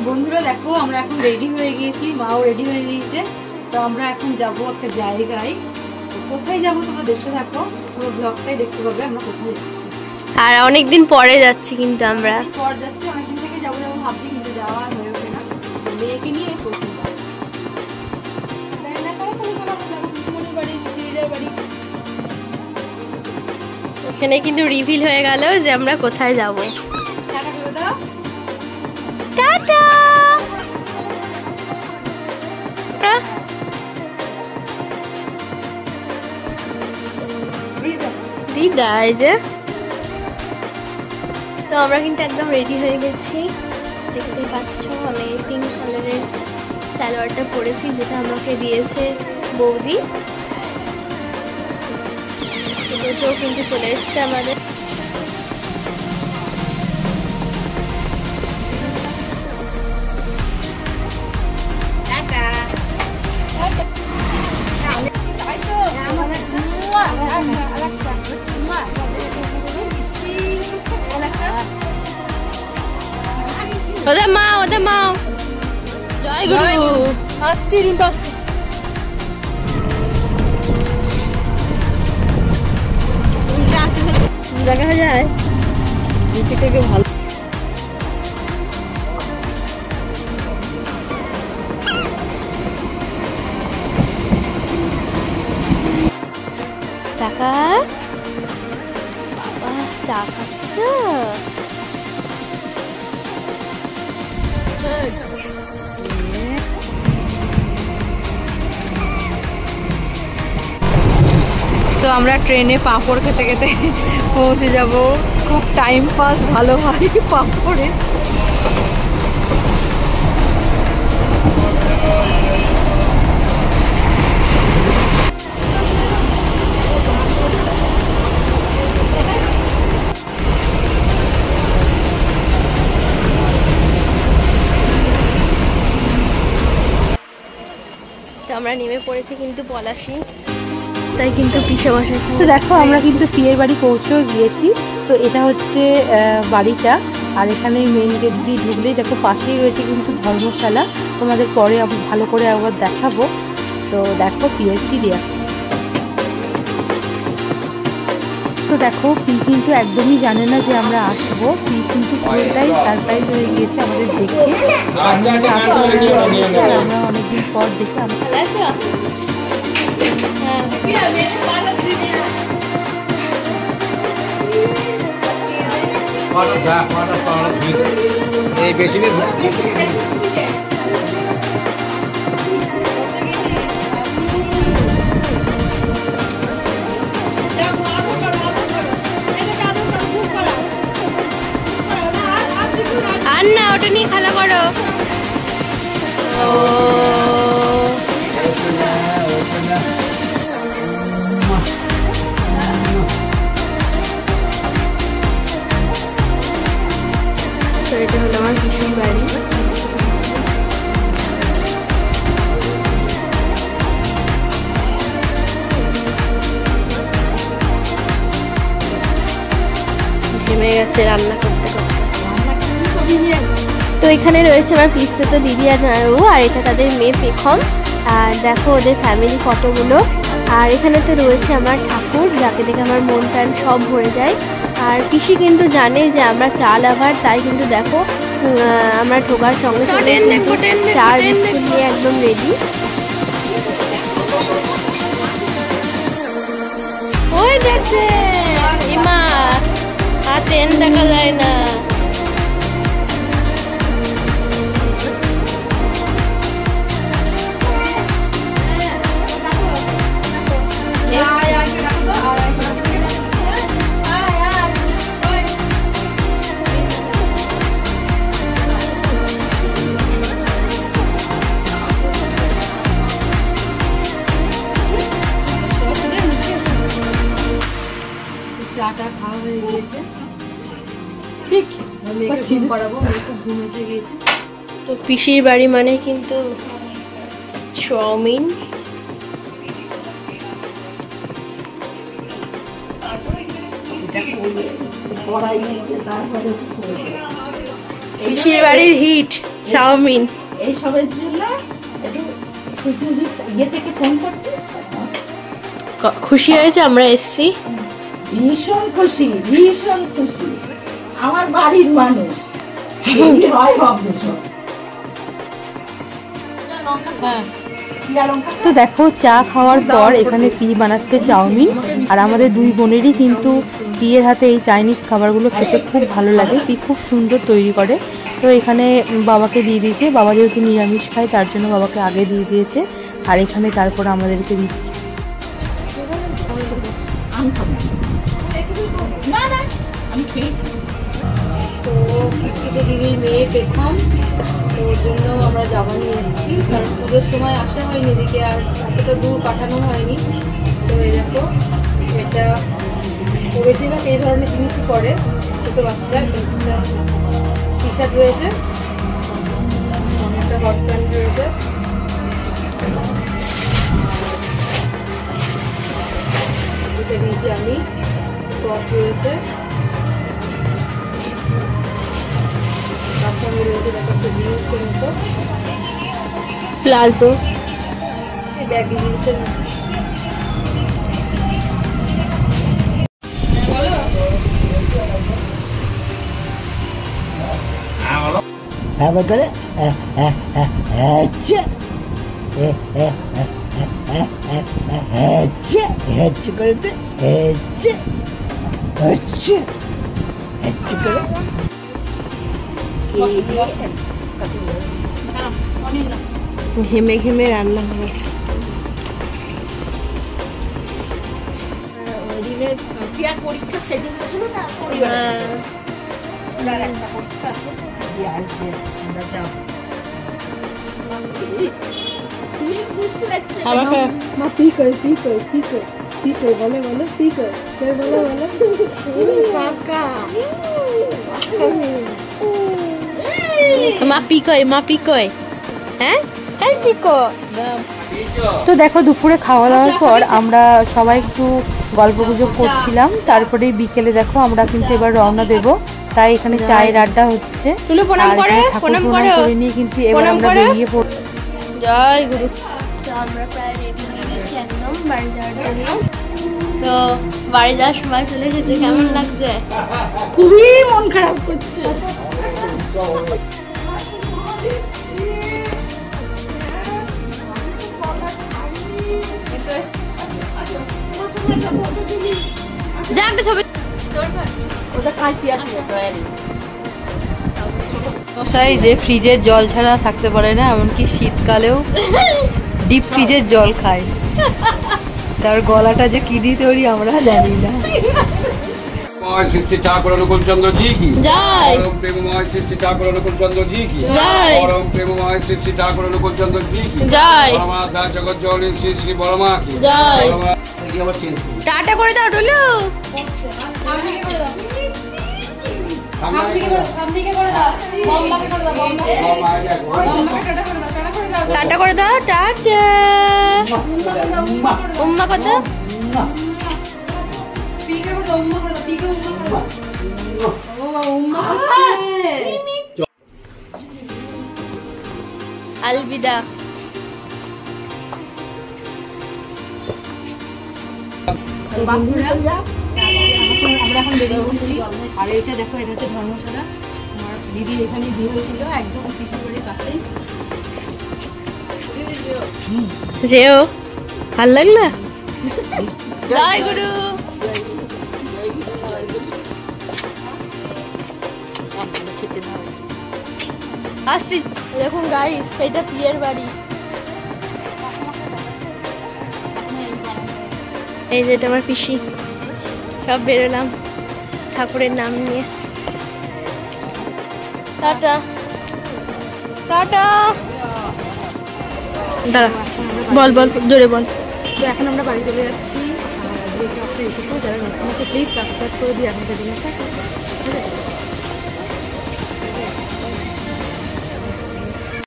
বন্ধুরা দেখো আমরা এখন রেডি হয়ে গিয়েছি, মাও রেডি হয়ে গিয়েছে। তো আমরা এখন যাব একটা জায়গায়, কোথায় যাব তোমরা দেখতে থাকো, পুরো ব্লগটাই দেখতে পাবে আমরা কোথায় যাচ্ছি। আর অনেকদিন পরে যাচ্ছি কিন্তু আমরা পর যাচ্ছি, অনেকদিন থেকে যাবো যাবো ভাবছি কিন্তু যাওয়া হয়ে ওঠে না। মেয়েকে নিয়ে প্রথম এখানে কিন্তু রিভিল হয়ে গেল যে আমরা কোথায় যাব। টাটা দিদা, এই যে তো আমরা কিন্তু একদম রেডি হয়ে গেছি, দেখতে পাচ্ছ। আমি পিঙ্ক কালারের সালোয়ারটা পরেছি যেটা আমাকে দিয়েছে বৌদি। দুটো কিন্তু চলে এসছে আমাদের। ওদের মা জয় গুরু আসছি, রিম্পা আসছি। দেখা যায় নিচে থেকে ভালো। টাকা বাবা চা খাচ্ছ? তো আমরা ট্রেনে পাঁপড় খেতে খেতে পৌঁছে যাব। খুব টাইম পাস ভালো হয় পাঁপড়ে। তো আমরা নেমে পড়েছি কিন্তু পলাশী, তাই কিন্তু পিসে বসে। তো দেখো আমরা কিন্তু পিয়ের বাড়ি পৌঁছেও গিয়েছি। তো এটা হচ্ছে বাড়িটা, আর এখানে মেন গেট দিয়ে ঢুকলেই দেখো পাশেই রয়েছে কিন্তু ধর্মশালা। তোমাদের পরে ভালো করে আবার দেখাবো। তো দেখো পিয়ের চিড়িয়া। তো দেখো পি কিন্তু একদমই জানে না যে আমরা আসবো। পি কিন্তু পুরোটাই সারপ্রাইজ হয়ে গিয়েছে আমাদের দেখে। আর আমরা অনেকদিন পর দেখে আর না ওটা নিয়ে খেলা করো। তো এটা হলো আমার পিসির বাড়ি। ঘেমে গেছে রান্না করতে করতে। তো এখানে রয়েছে আমার পিস্তত দিদি আর জামাইবাবু, আর এটা তাদের মেয়ে পেখম। আর দেখো ওদের ফ্যামিলি ফটোগুলো। আর এখানে তো রয়েছে আমার ঠাকুর, যাকে দেখে আমার মন প্রাণ সব ভরে যায়। আর পিসি কিন্তু জানে যে আমরা চা লাভার, তাই কিন্তু দেখো আমরা ঢোকার সঙ্গে সঙ্গে চা বিস্কুট নিয়ে একদম রেডি। ওই দেখছে ইমা, আর ট্রেন দেখা যায় না। চাটা খাওয়া হয়ে গিয়েছে, ঠিক মেয়েকে ঘুম পাড়াবো, মেয়ে ঘুম এসে গিয়েছে। তো পিসির বাড়ি মানে কিন্তু চাউমিন। পিসির বাড়ির হিট। চাউমিন। এই সবের জন্য একটু ইয়ে থেকে ফোন করছিস? খুশি হয়েছে আমরা এসছি? ভীষণ খুশি, ভীষণ খুশি। আমার বাড়ির মানুষ হয় হবে সব। তো দেখো চা খাওয়ার পর এখানে পি বানাচ্ছে চাউমিন, আর আমাদের দুই বোনেরই কিন্তু পিয়ের হাতে এই চাইনিজ খাবারগুলো খেতে খুব ভালো লাগে। পি খুব সুন্দর তৈরি করে। তো এখানে বাবাকে দিয়ে দিয়েছে, বাবা যেহেতু নিরামিষ খায় তার জন্য বাবাকে আগে দিয়ে দিয়েছে, আর এখানে তারপর আমাদেরকে দিচ্ছে। তো কিস্তিতে দিদির মেয়ে পেখম, তো ওর জন্য আমরা জামা নিয়ে এসেছি, কারণ পুজোর সময় আসা হয়নি এদিকে, আর এতটা দূর পাঠানো হয়নি। তো এই দেখো, এটা ও বেশিরভাগ এই ধরনের জিনিসই করে। ছোটো বাচ্চা টি শার্ট রয়েছে, একটা হট প্যান্ট রয়েছে, এটা দিয়েছি আমি, টপ রয়েছে, প্লাজো, ব্যাগি জিন্সের হ্যাঁ করে করেছে করে ঘেমে ঘেমে রান্না হবে। পেঁয়াজ পরীক্ষা সেদিন ছিল না, শনিবার একটা পরীক্ষা আছে, যে আসবে আমরা যাবো। বুঝতে পারছি মা পিকই পিকই পিকই পিকই বলে বলে পিকই কে বলে বলে কাকা মা পিকই, মা পিকই, হ্যাঁ এই পিকো। তো দেখো দুপুরে খাওয়া দাওয়ার পর আমরা সবাই একটু গল্প গুজব করছিলাম, তারপরে বিকেলে দেখো আমরা কিন্তু এবার রওনা দেব, তাই এখানে চায়ের আড্ডা হচ্ছে। তুলো প্রণাম করে, ঠাকুর প্রণাম প্রণাম করো, করে নিয়ে কিন্তু এবার প্রণাম আমরা করো। বেরিয়ে পড়ব। জয় গুরু। তো আমরা প্রায় রেডি হয়ে গেছি একদম বাড়ি যাওয়ার জন্য। তো বাড়ি যাওয়ার সময় চলে এসেছে, কেমন লাগছে? খুবই মন খারাপ করছে। যা একটা ছবি। ওটা কাঁচি আছে মশাই যে ফ্রিজের জল ছাড়া থাকতে পারে না, এমনকি শীতকালেও ডিপ ফ্রিজের জল খায়। তার গলাটা যে কি দিয়ে তৈরি আমরা জানি না। श्री ठाकुर अनुकूल चंद्र जी की जय। ओम प्रेममय श्री ठाकुर अनुकूल चंद्र जी की जय। ओम प्रेममय श्री ठाकुर अनुकूल चंद्र जी की जय। परमात्मा जगत जौनी श्री श्री बर्मा की जय। जय। টাটা করে দাও টুলু। টাটা করে দাও, টাটা। উম্মা কত? আলবিদা। আমরা এখন বেরিয়ে পড়ছি, আর এটা দেখো, এটা হচ্ছে ধর্মশালা। আমার দিদির এখানে বিয়ে হয়েছিল, একদম কৃষ্ণপুরের পাশেই। যেও, ভাল লাগলো? জয় গুরু। আসছি। দেখুন গাইস, এটা পিয়ের বাড়ি। এই যে এটা আমার পিসি। সব বেরোলাম ঠাকুরের নাম নিয়ে। Tata tata. দাঁড়া, বল বল, জোরে বল। তো এখন আমরা বাড়ি চলে যাচ্ছি। যে ব্লগটা এটুকু, যারা নতুন প্লিজ সাবস্ক্রাইব করে দিই আমাদের জন্য।